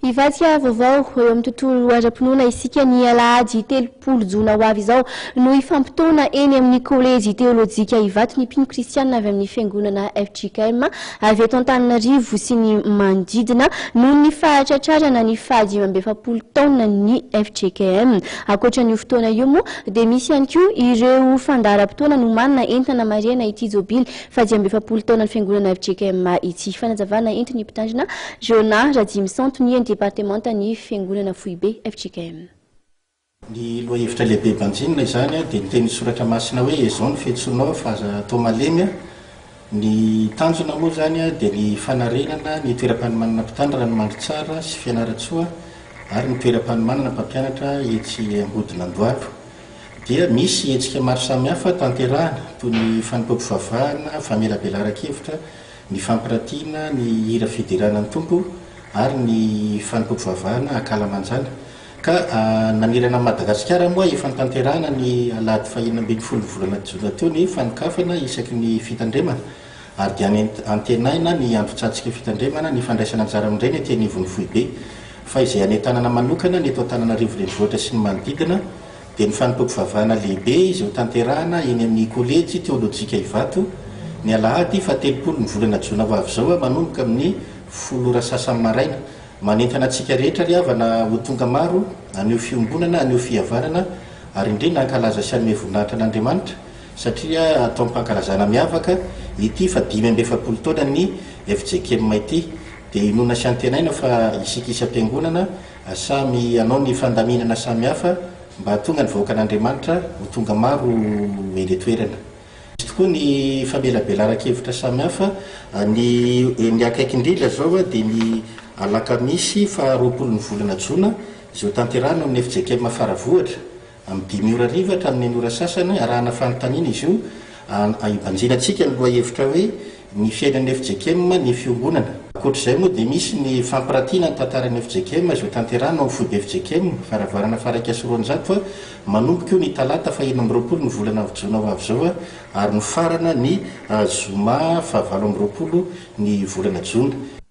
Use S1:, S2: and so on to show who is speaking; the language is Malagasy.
S1: Ivatsika vaovao eo amin'ny tontolo ara-pinoana isika ny alahady 3 jona ho avy izao no ifampitona eny amin'ny kolejy teolojika Ivato ny mpino kristianina avy amin'ny fiangonana FJKM avy eto Antananarivo sy ny manodidina noho ny fahatratrarana ny faha-17 taona ny FJKM. Ankoatran'io fotoana io moa dia misy ihany koa ireo fandaharam-potoana no manana entana mariana ity jobily faha-17 taona ny fiangonana FJKM ity. Fanazavana entiny mpitandrina Jona Radimisanto ny département ny fiangonana Foibe FJKM.
S2: Ny loahevitra lehibe banjinina izany dia niteny soratra masina hoe izao ny fiantsonao fa atao malemy. Ny tanjona moa zany dia ny fanarenana ny toeram-panomanana mpitandra ranomandry tsara sy fianaratsoa ary ny toeram-panomanana mpampianatra etsy Ambodinandohalo. Dia misy hetsika maro samihafa tanterahana toy ny fanompoam-pivavahana, famelabelan-kevitra, ny fampiratiana, ny hira fidiranan'ny tompo ary ny fanompoam-pivavahana akalamanjana. Ka nanirana Madagasikara moa efa nitanterahana ny alahady 25 volana Jona teo ny fanokafana isaky ny fitandremana ary dia antenaina ny andro tsatsika fitandremana ny fandraisana anjara amin'ireny etỳ anivon'ny Foibe. Fa izay any tanàna manokana ny eto Antananarivo renivohitra sy ny manodidina dia ny fanompoam-pivavahana lehibe izay ho tanterahana eny amin'ny kolejy teolojika Ivato ny alahady 30 ny volana Jona ho avy izao manomboka amin'ny 10 sasany maraina. Manentana antsika rehetra ry havana ho tonga maro anio fiombonana anio fihavanana ary indrindra ankalaza sy hanome voninahitra an'Andriamanitra satria atao ampankalazana miavaka ity fa 17 taona ny FJKM ity. Dia inona sy antenaina fa isika isam-piangonana samy anao ny fandaminana samihafa mba hatonga ny vahoaka an'Andriamanitra ho tonga maro eny toerana. Misy tokoa ny famelabelan-kevitra samihafa ny akaiky indrindra zao dia ny alakamisy 20 ny volana Jona izay ho tanterahana amin'ny FJKM Faravohitra amin'ny 5 ora rivatra amin'ny 1 ora sasany arahana fanontaniana izy io ibanjinantsika ny loahevitra hoe ny fiainan'ny FJKM ny fiangonana. Ankoatr'izay moa dia misy ny fampiratiana ny tantaran'ny FJKM izay ho tanterahana amin'ny Foibe FJKM faravarana faraika sy roanjato manomboka io ny talata 20 ny volana Jona ho avy izao ary ny farana ny zoma 29 ny volana Jona.